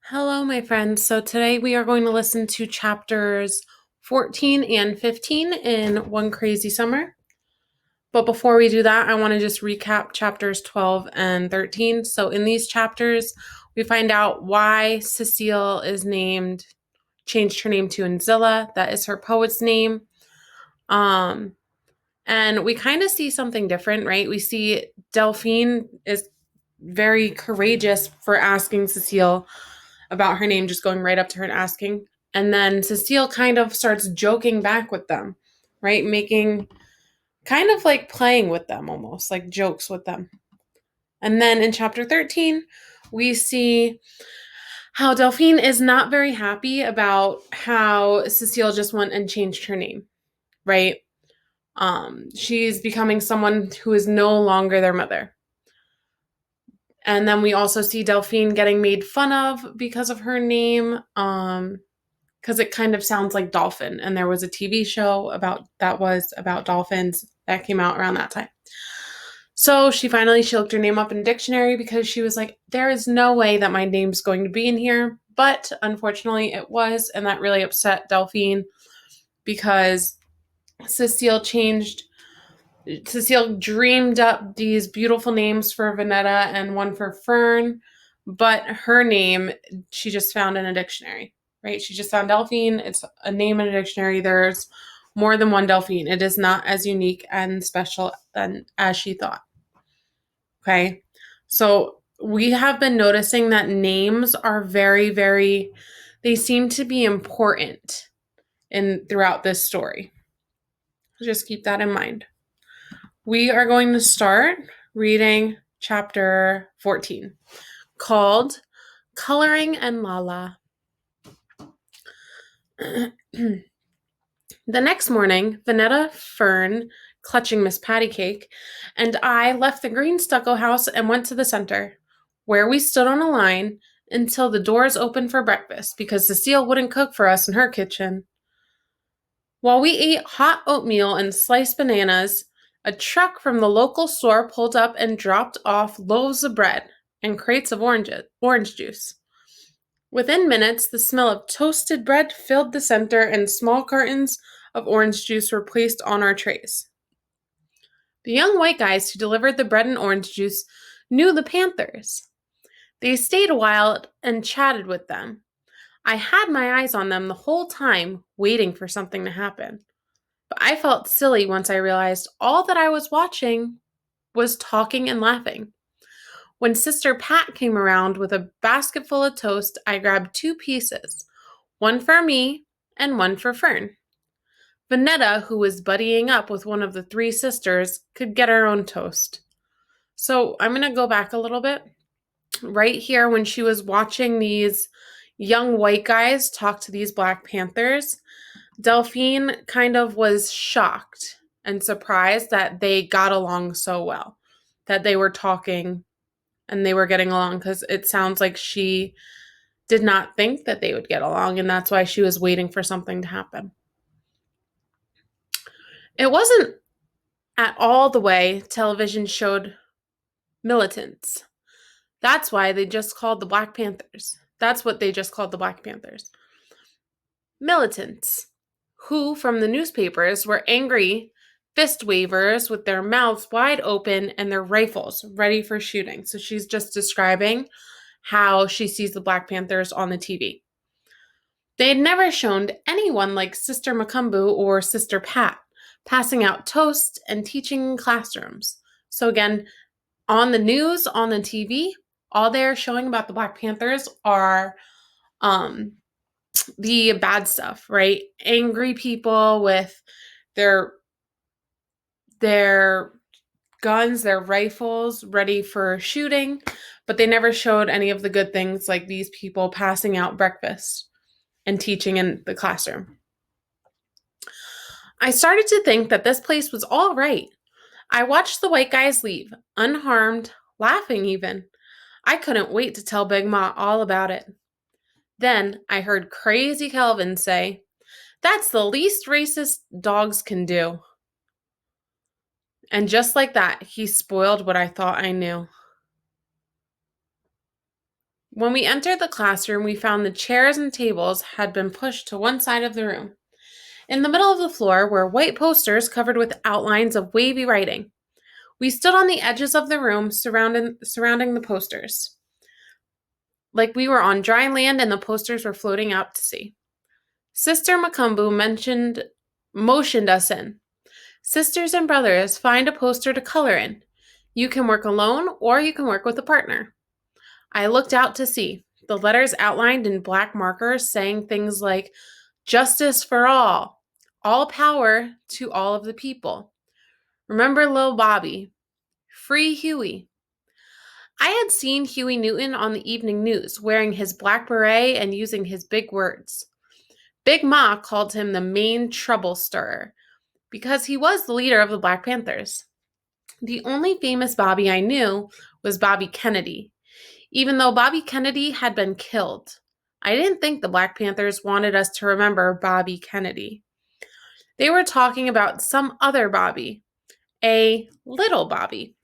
Hello, my friends. So today we are going to listen to chapters 14 and 15 in One Crazy Summer. But before we do that, I want to just recap chapters 12 and 13. So in these chapters, we find out why Cecile changed her name to Anzilla. That is her poet's name. And we kind of see something different, right? We see Delphine is very courageous for asking Cecile about her name, just going right up to her and asking. And then Cecile kind of starts joking back with them, right? Making kind of like playing with them almost, like jokes with them. And then in chapter 13, we see how Delphine is not very happy about how Cecile just went and changed her name, right? She's becoming someone who is no longer their mother. And then we also see Delphine getting made fun of because of her name, because it kind of sounds like dolphin. And there was a TV show that was about dolphins that came out around that time. So she looked her name up in a dictionary because she was like, there is no way that my name's going to be in here. But unfortunately, it was. And that really upset Delphine because Cecile dreamed up these beautiful names for Vanetta and one for Fern, but her name she just found in a dictionary, right? She just found Delphine. It's a name in a dictionary. There's more than one Delphine. It is not as unique and special as she thought. Okay. So we have been noticing that names are they seem to be important throughout this story. Just keep that in mind. We are going to start reading chapter 14 called Coloring and Lala. The next morning, Vanetta, Fern, clutching Miss Pattycake, and I left the green stucco house and went to the center, where we stood on a line until the doors opened for breakfast because Cecile wouldn't cook for us in her kitchen. While we ate hot oatmeal and sliced bananas, a truck from the local store pulled up and dropped off loaves of bread and crates of orange juice. Within minutes, the smell of toasted bread filled the center and small cartons of orange juice were placed on our trays. The young white guys who delivered the bread and orange juice knew the Panthers. They stayed a while and chatted with them. I had my eyes on them the whole time, waiting for something to happen. But I felt silly once I realized all that I was watching was talking and laughing. When Sister Pat came around with a basket full of toast, I grabbed 2 pieces, one for me and one for Fern. Vanetta, who was buddying up with one of the 3 sisters, could get her own toast. So I'm going to go back a little bit. Right here, when she was watching these young white guys talk to these Black Panthers, Delphine kind of was shocked and surprised that they got along so well, that they were talking and they were getting along, because it sounds like she did not think that they would get along, and that's why she was waiting for something to happen. It wasn't at all the way television showed militants. That's why they just called the Black Panthers. That's what they just called the Black Panthers. Militants, who from the newspapers were angry fist wavers with their mouths wide open and their rifles ready for shooting. So she's just describing how she sees the Black Panthers on the TV. They had never shown anyone like Sister Macumbu or Sister Pat passing out toast and teaching in classrooms. So again, on the news, on the TV, all they're showing about the Black Panthers are the bad stuff, right? Angry people with their guns, their rifles ready for shooting, but they never showed any of the good things like these people passing out breakfast and teaching in the classroom. I started to think that this place was all right. I watched the white guys leave, unharmed, laughing even. I couldn't wait to tell Big Ma all about it. Then I heard Crazy Kelvin say, "That's the least racist dogs can do." And just like that, he spoiled what I thought I knew. When we entered the classroom, we found the chairs and tables had been pushed to one side of the room. In the middle of the floor were white posters covered with outlines of wavy writing. We stood on the edges of the room surrounding the posters, like we were on dry land and the posters were floating out to sea. Sister Makumbu motioned us in. Sisters and brothers, find a poster to color in. You can work alone or you can work with a partner. I looked out to sea. The letters outlined in black markers saying things like justice for all power to all of the people. Remember Lil Bobby, free Huey. I had seen Huey Newton on the evening news wearing his black beret and using his big words. Big Ma called him the main trouble stirrer because he was the leader of the Black Panthers. The only famous Bobby I knew was Bobby Kennedy, even though Bobby Kennedy had been killed. I didn't think the Black Panthers wanted us to remember Bobby Kennedy. They were talking about some other Bobby, a little Bobby,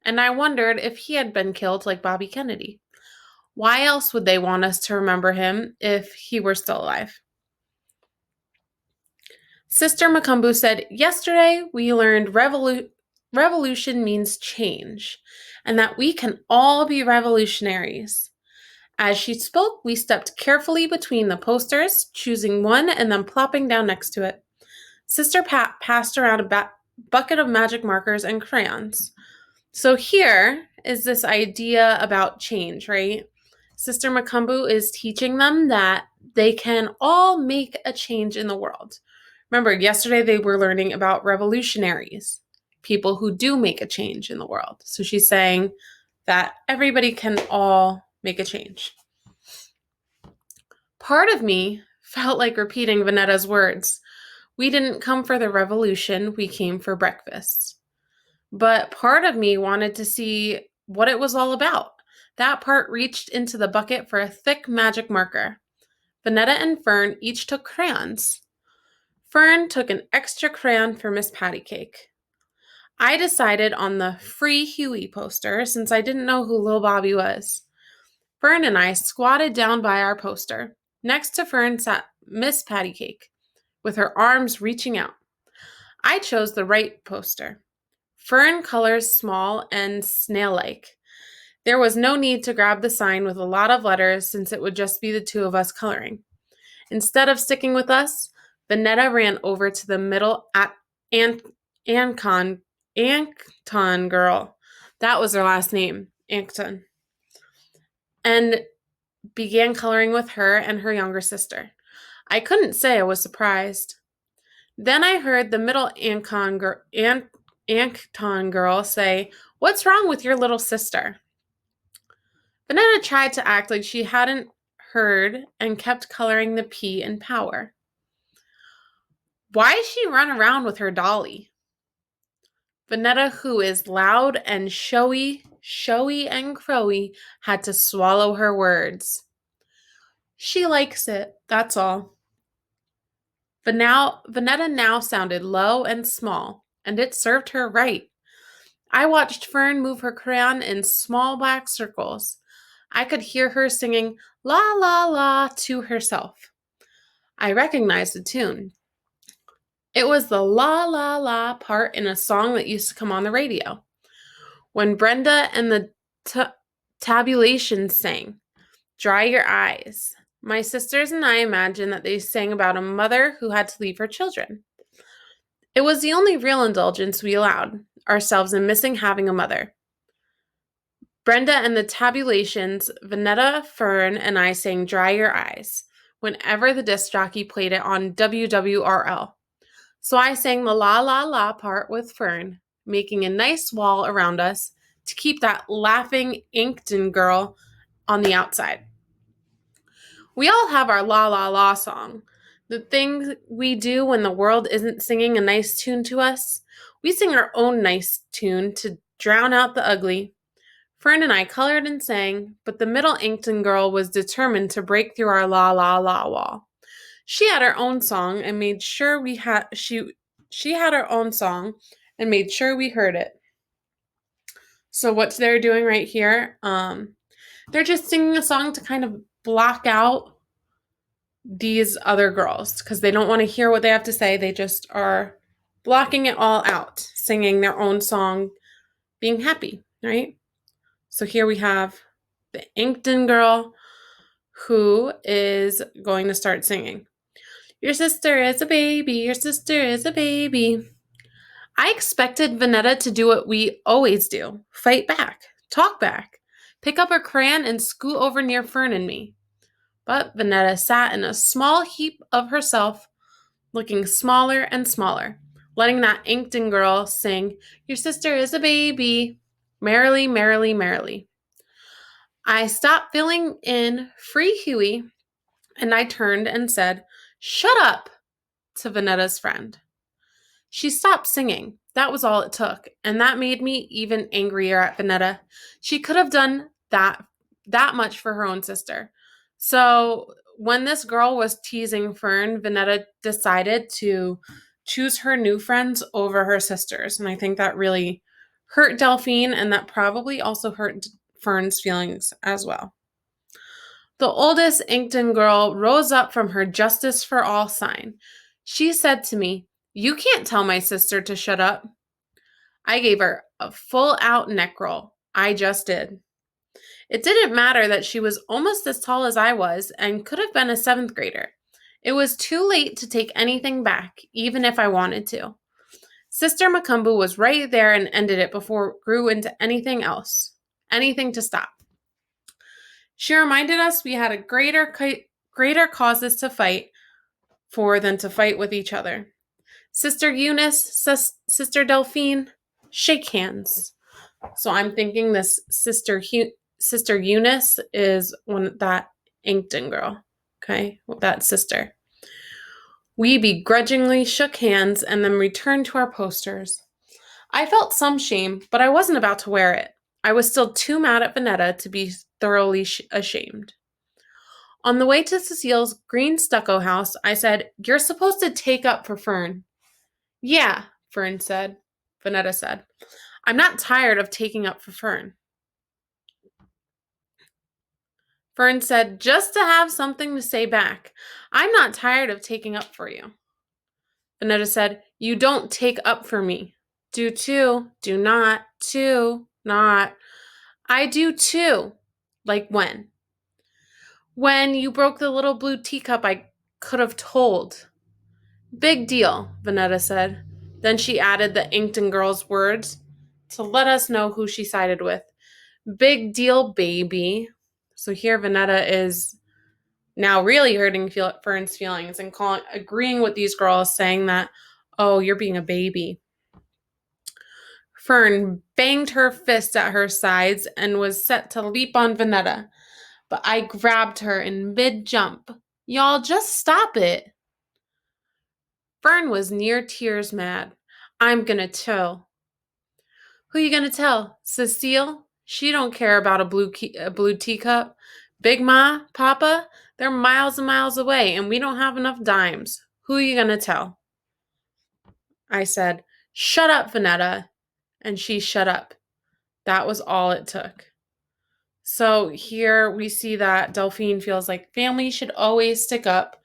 and I wondered if he had been killed like Bobby Kennedy. Why else would they want us to remember him if he were still alive? Sister Makumbu said, yesterday we learned revolution means change, and that we can all be revolutionaries. As she spoke, we stepped carefully between the posters, choosing one and then plopping down next to it. Sister Pat passed around a bucket of magic markers and crayons. So here is this idea about change, right? Sister Makumbu is teaching them that they can all make a change in the world. Remember, yesterday they were learning about revolutionaries, people who do make a change in the world. So she's saying that everybody can all make a change. Part of me felt like repeating Vanetta's words. We didn't come for the revolution, we came for breakfast. But part of me wanted to see what it was all about. That part reached into the bucket for a thick magic marker. Vanetta and Fern each took crayons. Fern took an extra crayon for Miss Pattycake. I decided on the Free Huey poster since I didn't know who Lil Bobby was. Fern and I squatted down by our poster. Next to Fern sat Miss Pattycake, with her arms reaching out. I chose the right poster. Fern colors small and snail-like. There was no need to grab the sign with a lot of letters since it would just be the two of us coloring. Instead of sticking with us, Vanetta ran over to the middle Ancton girl. That was her last name, Ancton. And began coloring with her and her younger sister. I couldn't say I was surprised. Then I heard the middle Ancton girl say, "What's wrong with your little sister?" Vanetta tried to act like she hadn't heard and kept coloring the P in power. Why does she run around with her dolly? Vanetta, who is loud and showy and crowy, had to swallow her words. She likes it, that's all. But Vanetta now sounded low and small, and it served her right. I watched Fern move her crayon in small black circles. I could hear her singing la la la to herself. I recognized the tune. It was the la la la part in a song that used to come on the radio. When Brenda and the Tabulations sang, "Dry Your Eyes," my sisters and I imagined that they sang about a mother who had to leave her children. It was the only real indulgence we allowed ourselves in missing having a mother. Brenda and the Tabulations, Vanetta, Fern, and I sang "Dry Your Eyes" whenever the disc jockey played it on WWRL. So I sang the la la la part with Fern, making a nice wall around us to keep that laughing Ancton girl on the outside. We all have our la la la song, the things we do when the world isn't singing a nice tune to us. We sing our own nice tune to drown out the ugly. Fern and I colored and sang, but the middle Ancton girl was determined to break through our la la la wall. She had her own song and made sure she had her own song and made sure we heard it. So what they're doing right here, They're just singing a song to kind of block out these other girls because they don't want to hear what they have to say. They just are blocking it all out, singing their own song, being happy, right? So here we have the Inkton girl who is going to start singing. Your sister is a baby, your sister is a baby. I expected Vanetta to do what we always do, fight back, talk back, pick up her crayon and scoot over near Fern and me. But Vanetta sat in a small heap of herself, looking smaller and smaller, letting that Inkton girl sing, Your sister is a baby, merrily, merrily, merrily. I stopped filling in Free Huey, and I turned and said, Shut up, to Vanetta's friend. She stopped singing. That was all it took, and that made me even angrier at Vanetta. She could have done that much for her own sister. So when this girl was teasing Fern, Vanetta decided to choose her new friends over her sisters, and I think that really hurt Delphine, and that probably also hurt Fern's feelings as well. The oldest Inkton girl rose up from her Justice for All sign. She said to me, You can't tell my sister to shut up. I gave her a full-out neck roll. I just did. It didn't matter that she was almost as tall as I was and could have been a 7th grader. It was too late to take anything back, even if I wanted to. Sister Macumbu was right there and ended it before it grew into anything else. Anything to stop. She reminded us we had a greater causes to fight for than to fight with each other. Sister Eunice, Sister Delphine, shake hands. So I'm thinking this Sister Eunice is that Inkton girl, okay? That sister. We begrudgingly shook hands and then returned to our posters. I felt some shame, but I wasn't about to wear it. I was still too mad at Vanetta to be thoroughly ashamed. On the way to Cecile's green stucco house, I said, You're supposed to take up for Fern. Yeah, Vanetta said. I'm not tired of taking up for Fern. Fern said, just to have something to say back. I'm not tired of taking up for you. Vanetta said, You don't take up for me. Do too, do not, too, not. I do too. Like when? When you broke the little blue teacup, I could have told. Big deal, Vanetta said. Then she added the Inkton girl's words to let us know who she sided with. Big deal, baby. So here Vanetta is now really hurting Fern's feelings and agreeing with these girls, saying that, oh, you're being a baby. Fern banged her fist at her sides and was set to leap on Vanetta, but I grabbed her in mid-jump. Y'all, just stop it. Fern was near tears mad. I'm gonna tell. Who you gonna tell? Cecile? She don't care about a blue teacup. Big Ma, Papa, they're miles and miles away, and we don't have enough dimes. Who you gonna tell? I said, Shut up, Vanetta. And she shut up. That was all it took. So here we see that Delphine feels like family should always stick up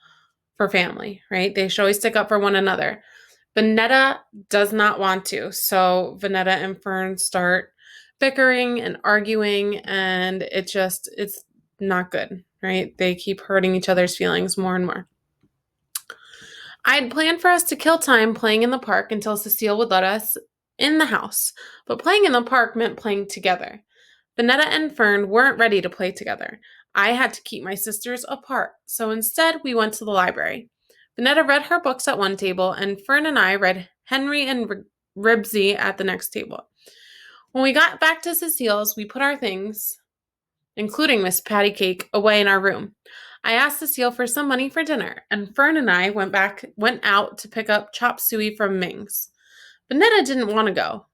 for family, right? They should always stick up for one another. Vanetta does not want to. So Vanetta and Fern start bickering and arguing, and it's not good, right? They keep hurting each other's feelings more and more. I had planned for us to kill time playing in the park until Cecile would let us in the house, but playing in the park meant playing together. Vanetta and Fern weren't ready to play together. I had to keep my sisters apart, so instead we went to the library. Vanetta read her books at one table, and Fern and I read Henry and Ribsy at the next table. When we got back to Cecile's, we put our things, including Miss Patty Cake, away in our room. I asked Cecile for some money for dinner, and Fern and I went out to pick up chop suey from Ming's. Vanetta didn't want to go,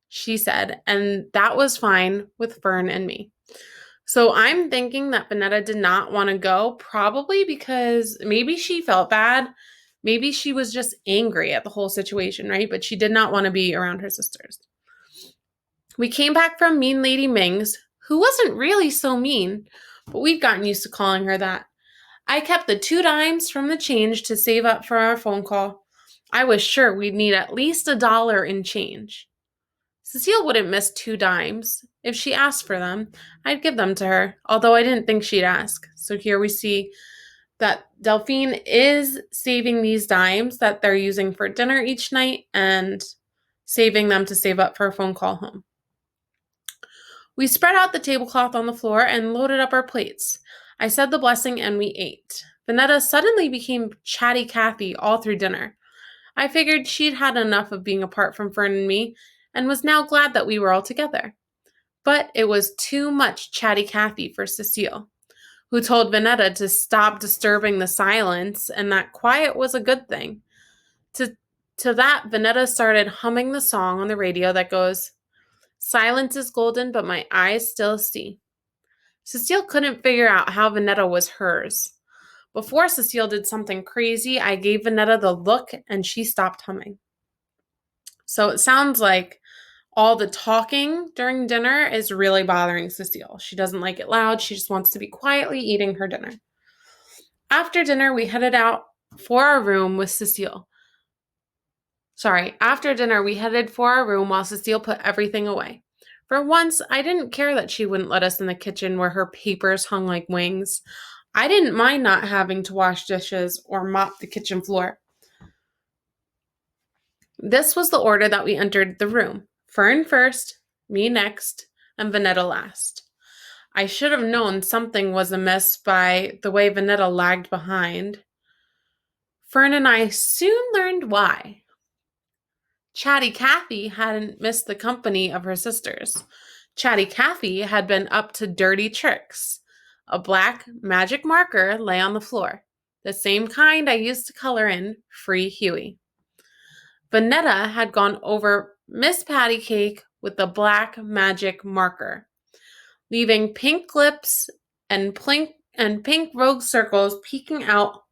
she said, and that was fine with Fern and me. So I'm thinking that Vanetta did not want to go, probably because maybe she felt bad. Maybe she was just angry at the whole situation, right? But she did not want to be around her sisters. We came back from Mean Lady Ming's, who wasn't really so mean, but we'd gotten used to calling her that. I kept the 2 dimes from the change to save up for our phone call. I was sure we'd need at least $1 in change. Cecile wouldn't miss 2 dimes. If she asked for them, I'd give them to her, although I didn't think she'd ask. So here we see that Delphine is saving these dimes that they're using for dinner each night and saving them to save up for a phone call home. We spread out the tablecloth on the floor and loaded up our plates. I said the blessing and we ate. Vanetta suddenly became chatty Cathy all through dinner. I figured she'd had enough of being apart from Fern and me and was now glad that we were all together. But it was too much chatty Cathy for Cecile, who told Vanetta to stop disturbing the silence and that quiet was a good thing. To that, Vanetta started humming the song on the radio that goes, "Silence is golden, but my eyes still see." Cecile couldn't figure out how Vanetta was hers. Before Cecile did something crazy, I gave Vanetta the look and she stopped humming. So it sounds like all the talking during dinner is really bothering Cecile. She doesn't like it loud. She just wants to be quietly eating her dinner. After dinner, we headed out for our room with Cecile. After dinner, we headed for our room while Cecile put everything away. For once, I didn't care that she wouldn't let us in the kitchen where her papers hung like wings. I didn't mind not having to wash dishes or mop the kitchen floor. This was the order that we entered the room. Fern first, me next, and Vanetta last. I should have known something was amiss by the way Vanetta lagged behind. Fern and I soon learned why. Chatty Cathy hadn't missed the company of her sisters. Chatty Cathy had been up to dirty tricks. A black magic marker lay on the floor, the same kind I used to color in Free Huey. Vanetta had gone over Miss Pattycake with the black magic marker, leaving pink lips and pink rogue circles peeking out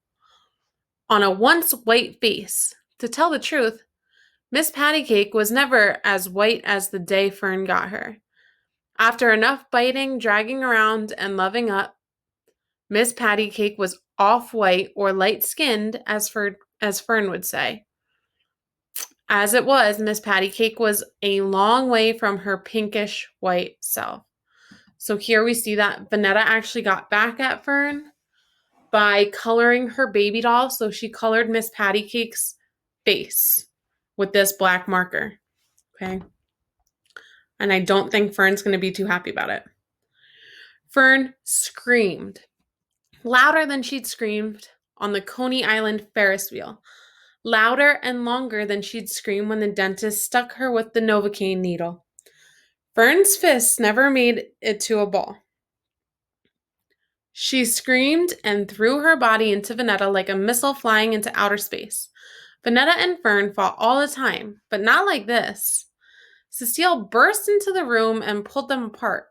on a once white face. To tell the truth, Miss Pattycake was never as white as the day Fern got her. After enough biting, dragging around, and loving up, Miss Pattycake was off-white or light-skinned, as Fern would say. As it was, Miss Pattycake was a long way from her pinkish white self. So here we see that Vanetta actually got back at Fern by coloring her baby doll. So she colored Miss Pattycake's face with this black marker. Okay. And I don't think Fern's going to be too happy about it. Fern screamed louder than she'd screamed on the Coney Island Ferris wheel. Louder and longer than she'd scream when the dentist stuck her with the Novocaine needle. Fern's fists never made it to a ball. She screamed and threw her body into Vanetta like a missile flying into outer space. Vanetta and Fern fought all the time, but not like this. Cecile burst into the room and pulled them apart.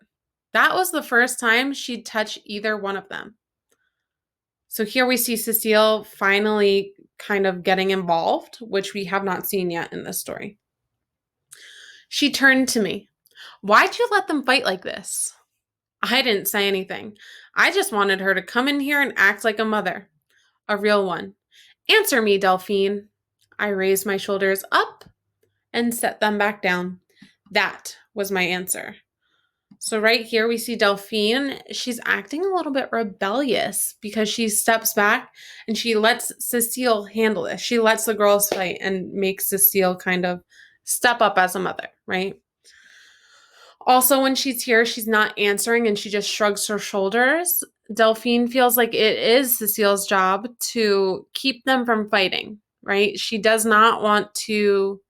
That was the first time she'd touch either one of them. So here we see Cecile finally kind of getting involved, which we have not seen yet in this story. She turned to me. "Why'd you let them fight like this?" I didn't say anything. I just wanted her to come in here and act like a mother. A real one. "Answer me, Delphine." I raised my shoulders up and set them back down. That was my answer. So right here we see Delphine. She's acting a little bit rebellious because she steps back and she lets Cecile handle this. She lets the girls fight and makes Cecile kind of step up as a mother, right? Also, when she's here, she's not answering and she just shrugs her shoulders. Delphine feels like it is Cecile's job to keep them from fighting, right? She does not want to,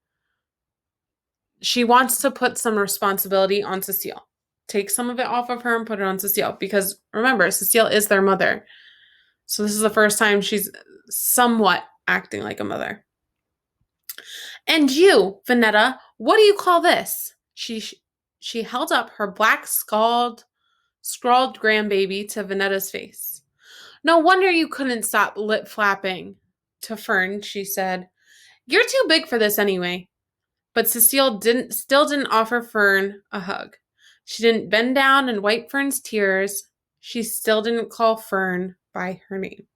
she wants to put some responsibility on Cecile. Take some of it off of her and put it on Cecile because remember, Cecile is their mother. So this is the first time she's somewhat acting like a mother. "And you, Vanetta, what do you call this?" She held up her black scrawled grandbaby to Vanetta's face. "No wonder you couldn't stop lip flapping." To Fern, she said, "You're too big for this anyway." But Cecile still didn't offer Fern a hug. She didn't bend down and wipe Fern's tears. She still didn't call Fern by her name.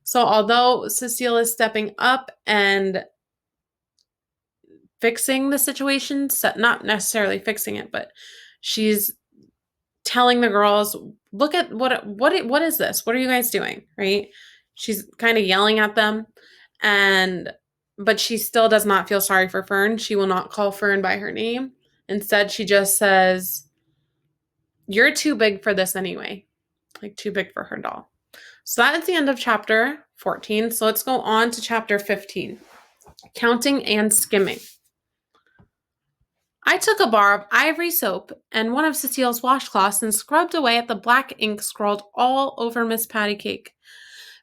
So although Cecile is stepping up and fixing the situation, not necessarily fixing it, but she's telling the girls, look at what is this? What are you guys doing? Right? She's kind of yelling at them, but she still does not feel sorry for Fern. She will not call Fern by her name. Instead, she just says, "You're too big for this anyway." Like too big for her doll. So that is the end of chapter 14. So let's go on to chapter 15. Counting and skimming. I took a bar of ivory soap and one of Cecile's washcloths and scrubbed away at the black ink scrawled all over Miss Patty Cake.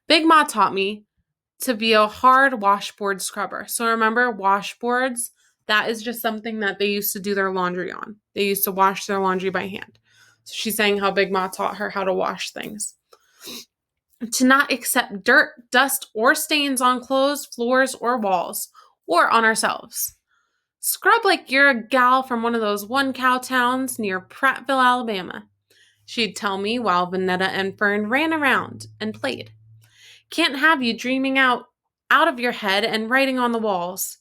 Big Ma taught me to be a hard washboard scrubber. So remember, washboards, that is just something that they used to do their laundry on. They used to wash their laundry by hand. So she's saying how Big Ma taught her how to wash things. To not accept dirt, dust, or stains on clothes, floors, or walls, or on ourselves. Scrub like you're a gal from one of those one-cow towns near Prattville, Alabama, she'd tell me while Vanetta and Fern ran around and played. Can't have you dreaming out of your head and writing on the walls.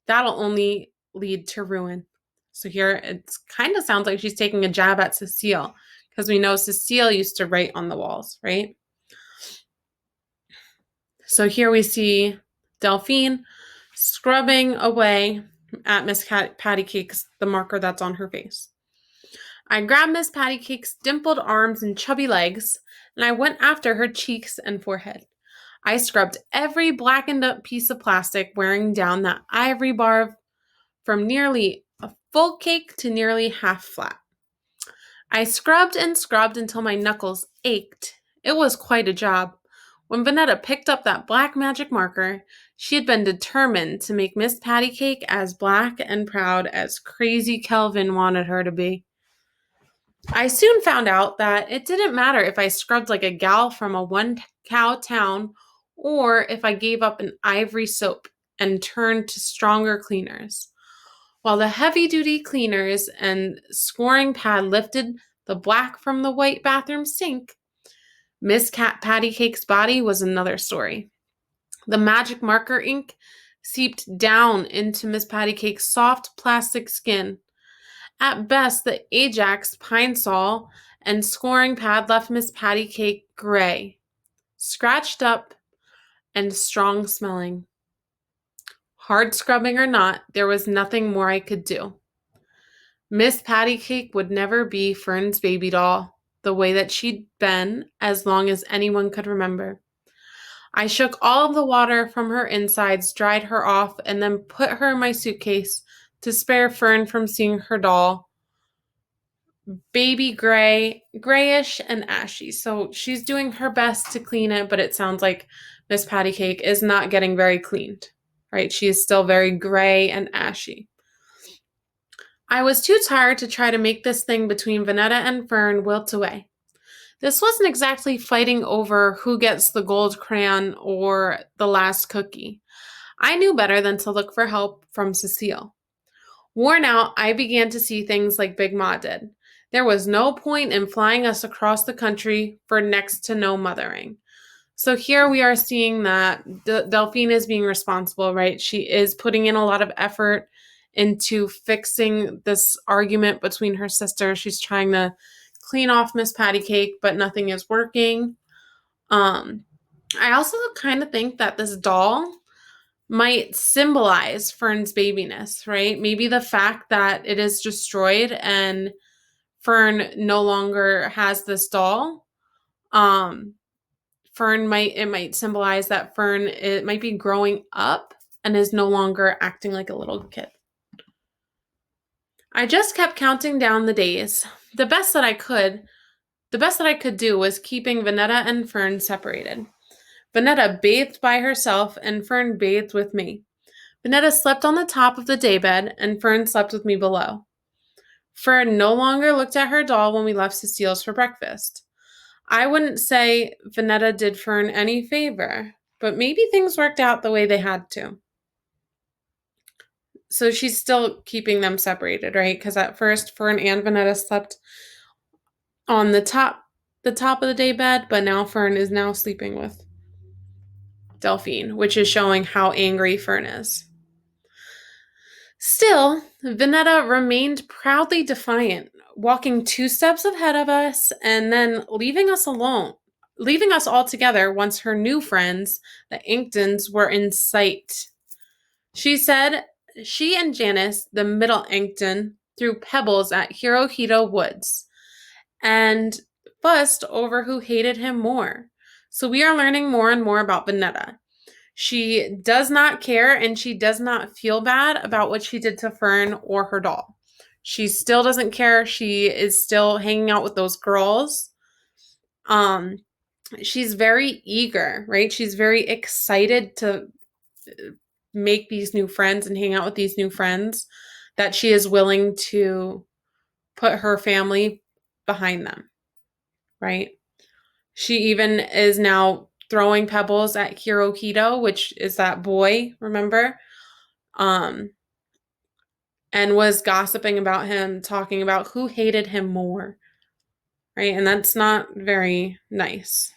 That'll only lead to ruin. So here it kind of sounds like she's taking a jab at Cecile, because we know Cecile used to write on the walls, right? So here we see Delphine scrubbing away at Miss Patty Cake's, the marker that's on her face. I grabbed Miss Patty Cake's dimpled arms and chubby legs, and I went after her cheeks and forehead. I scrubbed every blackened up piece of plastic, wearing down that ivory bar from nearly a full cake to nearly half flat. I scrubbed and scrubbed until my knuckles ached. It was quite a job. When Vanetta picked up that black magic marker, she had been determined to make Miss Patty Cake as black and proud as Crazy Kelvin wanted her to be. I soon found out that it didn't matter if I scrubbed like a gal from a one-cow town or if I gave up an ivory soap and turned to stronger cleaners. While the heavy-duty cleaners and scoring pad lifted the black from the white bathroom sink, Miss Patty Cake's body was another story. The magic marker ink seeped down into Miss Patty Cake's soft plastic skin. At best, the Ajax pine saw and scoring pad left Miss Patty Cake gray, scratched up, and strong smelling. Hard scrubbing or not, there was nothing more I could do. Miss Patty Cake would never be Fern's baby doll, the way that she'd been as long as anyone could remember. I shook all of the water from her insides, dried her off, and then put her in my suitcase to spare Fern from seeing her doll. Baby grayish and ashy. So she's doing her best to clean it, but it sounds like Miss Patty Cake is not getting very cleaned, right? She is still very gray and ashy. I was too tired to try to make this thing between Vanetta and Fern wilt away. This wasn't exactly fighting over who gets the gold crayon or the last cookie. I knew better than to look for help from Cecile. Worn out, I began to see things like Big Ma did. There was no point in flying us across the country for next to no mothering. So here we are seeing that Delphine is being responsible, right? She is putting in a lot of effort into fixing this argument between her sisters. She's trying to clean off Miss Patty Cake, but nothing is working. I also kind of think that this doll might symbolize Fern's babiness, right? Maybe the fact that it is destroyed and Fern no longer has this doll. It might symbolize that Fern, it might be growing up and is no longer acting like a little kid. I just kept counting down the days. The best that I could do was keeping Vanetta and Fern separated. Vanetta bathed by herself and Fern bathed with me. Vanetta slept on the top of the daybed and Fern slept with me below. Fern no longer looked at her doll when we left Cecile's for breakfast. I wouldn't say Vanetta did Fern any favor, but maybe things worked out the way they had to. So she's still keeping them separated, right? Because at first Fern and Vanetta slept on the top of the day bed, but now Fern is now sleeping with Delphine, which is showing how angry Fern is. Still, Vanetta remained proudly defiant, walking 2 steps ahead of us and then leaving us alone, leaving us all together once her new friends, the Inktons, were in sight. She said she and Janice, the middle Inkton, threw pebbles at Hirohito Woods and fussed over who hated him more. So we are learning more and more about Vanetta. She does not care and she does not feel bad about what she did to Fern or her doll. She still doesn't care. She is still hanging out with those girls. She's very eager, right? She's very excited to make these new friends and hang out with these new friends, that she is willing to put her family behind them, right? She even is now throwing pebbles at Hirohito, which is that boy, remember? And was gossiping about him, talking about who hated him more, right? And that's not very nice.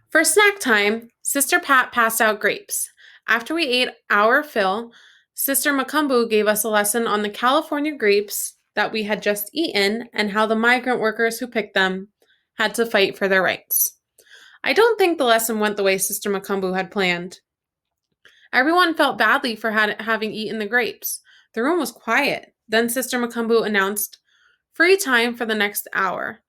For snack time, Sister Pat passed out grapes. After we ate our fill, Sister Makumbu gave us a lesson on the California grapes that we had just eaten and how the migrant workers who picked them had to fight for their rights. I don't think the lesson went the way Sister Makumbu had planned. Everyone felt badly for having eaten the grapes. The room was quiet. Then Sister Makumbu announced, "Free time for the next hour."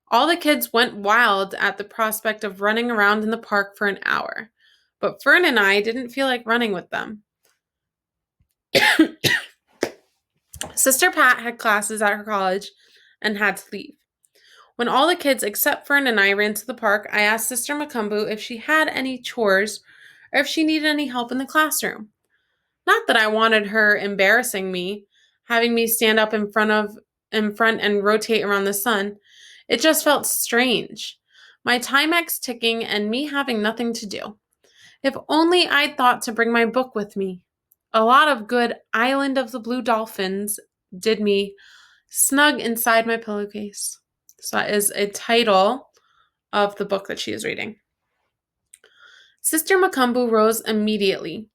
All the kids went wild at the prospect of running around in the park for an hour. But Fern and I didn't feel like running with them. Sister Pat had classes at her college and had to leave. When all the kids except Fern and I ran to the park, I asked Sister Makumbu if she had any chores or if she needed any help in the classroom. Not that I wanted her embarrassing me, having me stand up in front and rotate around the sun. It just felt strange. My Timex ticking and me having nothing to do. If only I'd thought to bring my book with me. A lot of good Island of the Blue Dolphins did me snug inside my pillowcase. So that is a title of the book that she is reading. Sister Makumbu rose immediately.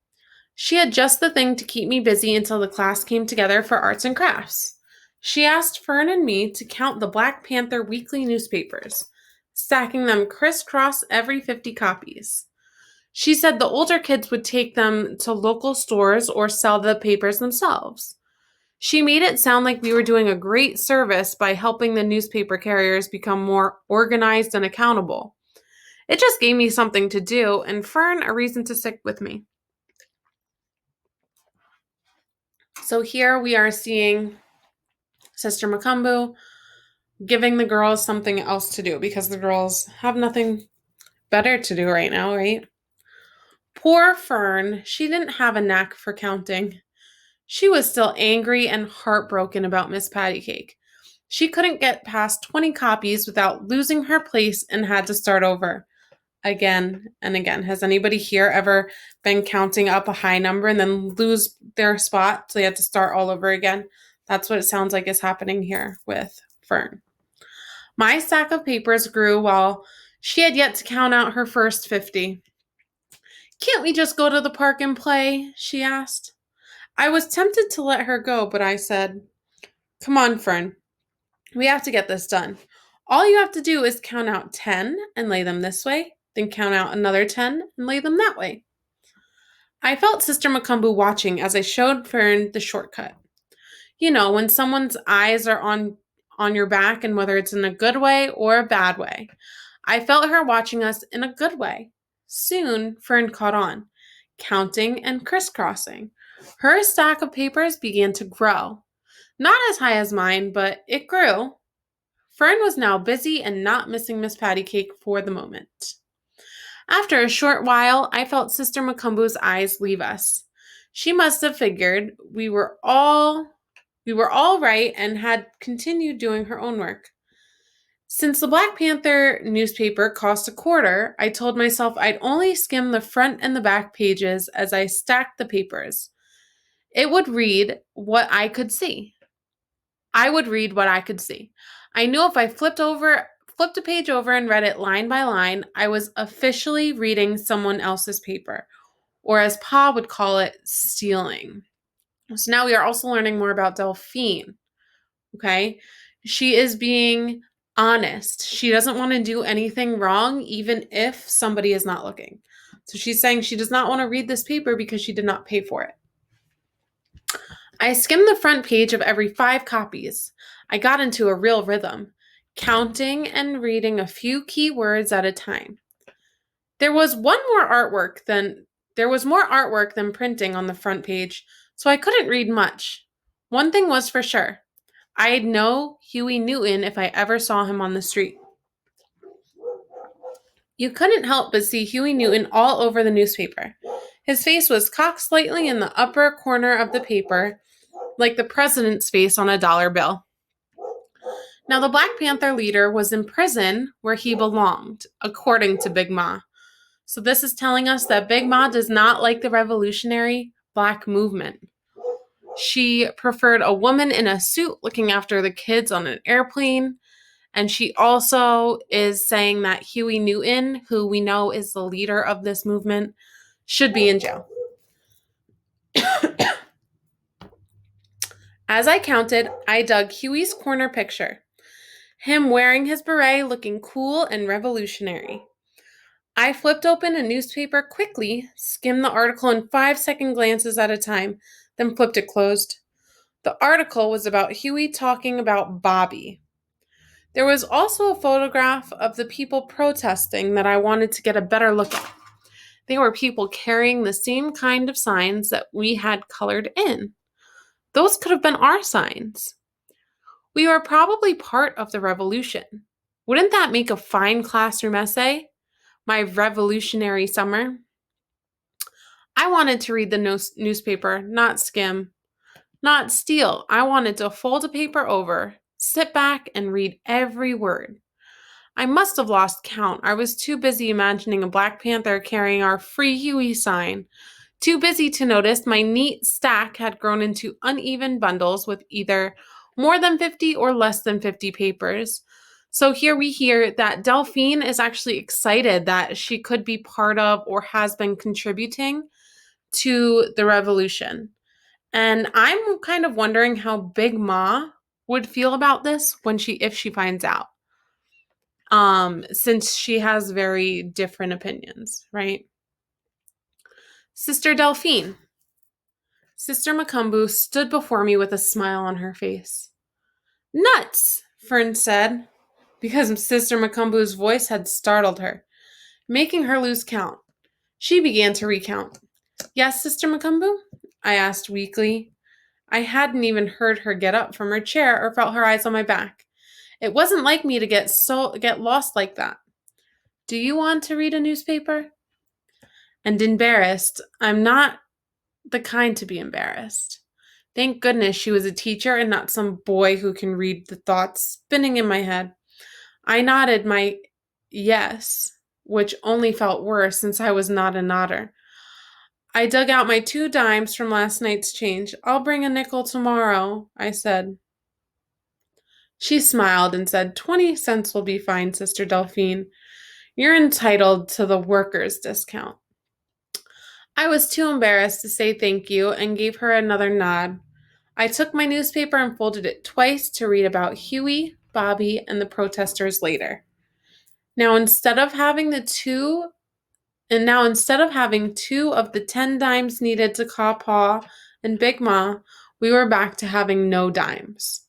She had just the thing to keep me busy until the class came together for arts and crafts. She asked Fern and me to count the Black Panther weekly newspapers, stacking them crisscross every 50 copies. She said the older kids would take them to local stores or sell the papers themselves. She made it sound like we were doing a great service by helping the newspaper carriers become more organized and accountable. It just gave me something to do, and Fern a reason to stick with me. So here we are seeing Sister Makumbu giving the girls something else to do because the girls have nothing better to do right now, right? Poor Fern, she didn't have a knack for counting. She was still angry and heartbroken about Miss Pattycake. She couldn't get past 20 copies without losing her place and had to start over again and again. Has anybody here ever been counting up a high number and then lose their spot so they had to start all over again? That's what it sounds like is happening here with Fern. My stack of papers grew while she had yet to count out her first 50. "Can't we just go to the park and play?" she asked. I was tempted to let her go, but I said, "Come on, Fern. We have to get this done. All you have to do is count out 10 and lay them this way, then count out another 10 and lay them that way." I felt Sister Makumbu watching as I showed Fern the shortcut. You know, when someone's eyes are on your back, and whether it's in a good way or a bad way. I felt her watching us in a good way. Soon, Fern caught on, counting and crisscrossing. Her stack of papers began to grow. Not as high as mine, but it grew. Fern was now busy and not missing Miss Pattycake for the moment. After a short while, I felt Sister Makumbu's eyes leave us. She must have figured we were all right and had continued doing her own work. Since the Black Panther newspaper cost a quarter, I told myself I'd only skim the front and the back pages as I stacked the papers. It would read what I could see. I would read what I could see. I knew if I flipped a page over and read it line by line, I was officially reading someone else's paper, or as Pa would call it, stealing. So now we are also learning more about Delphine. Okay? She is being honest. She doesn't want to do anything wrong, even if somebody is not looking. So she's saying she does not want to read this paper because she did not pay for it. I skimmed the front page of every 5 copies. I got into a real rhythm, counting and reading a few key words at a time. There was more artwork than printing on the front page, so I couldn't read much. One thing was for sure. I'd know Huey Newton if I ever saw him on the street. You couldn't help but see Huey Newton all over the newspaper. His face was cocked slightly in the upper corner of the paper, like the president's face on a dollar bill. Now, the Black Panther leader was in prison where he belonged, according to Big Ma. So this is telling us that Big Ma does not like the revolutionary Black movement. She preferred a woman in a suit looking after the kids on an airplane. And she also is saying that Huey Newton, who we know is the leader of this movement, should be in jail. As I counted, I dug Huey's corner picture. Him wearing his beret, looking cool and revolutionary. I flipped open a newspaper quickly, skimmed the article in 5-second glances at a time, then flipped it closed. The article was about Huey talking about Bobby. There was also a photograph of the people protesting that I wanted to get a better look at. They were people carrying the same kind of signs that we had colored in. Those could have been our signs. We were probably part of the revolution. Wouldn't that make a fine classroom essay? My revolutionary summer. I wanted to read the newspaper, not skim, not steal. I wanted to fold a paper over, sit back, and read every word. I must have lost count. I was too busy imagining a Black Panther carrying our Free Huey sign. Too busy to notice my neat stack had grown into uneven bundles with either more than 50 or less than 50 papers. So here we hear that Delphine is actually excited that she could be part of or has been contributing to the revolution. And I'm kind of wondering how Big Ma would feel about this if she finds out. Since she has very different opinions, right? Sister Delphine. Sister Macumbu stood before me with a smile on her face. Nuts, Fern said, because Sister Macumbu's voice had startled her, making her lose count. She began to recount. Yes, Sister Macumbu? I asked weakly. I hadn't even heard her get up from her chair or felt her eyes on my back. It wasn't like me to get lost like that. Do you want to read a newspaper? And embarrassed, I'm not the kind to be embarrassed. Thank goodness she was a teacher and not some boy who can read the thoughts spinning in my head. I nodded my yes, which only felt worse since I was not a nodder. I dug out my 2 dimes from last night's change. I'll bring a nickel tomorrow, I said. She smiled and said, 20 cents will be fine, Sister Delphine. You're entitled to the workers' discount. I was too embarrassed to say thank you and gave her another nod. I took my newspaper and folded it twice to read about Huey, Bobby, and the protesters later. Now instead of having 2 of the 10 dimes needed to call Pa and Big Ma, we were back to having no dimes.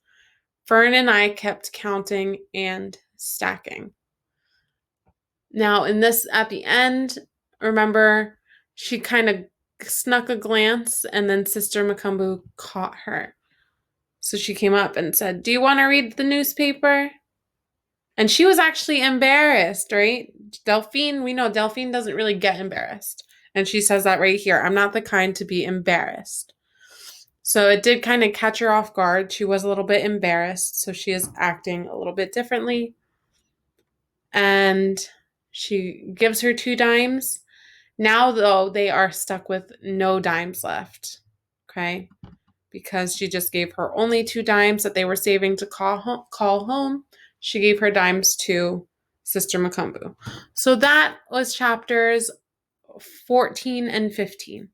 Fern and I kept counting and stacking. Now at the end, remember, she kind of snuck a glance and then Sister Macumbu caught her. So she came up and said, do you want to read the newspaper? And she was actually embarrassed, right? Delphine, we know Delphine doesn't really get embarrassed. And she says that right here. I'm not the kind to be embarrassed. So it did kind of catch her off guard. She was a little bit embarrassed. So she is acting a little bit differently. And she gives her 2 dimes. Now, though, they are stuck with no dimes left. okay? Because she just gave her only 2 dimes that they were saving to call home. She gave her dimes to Sister Makumbu. So that was chapters 14 and 15.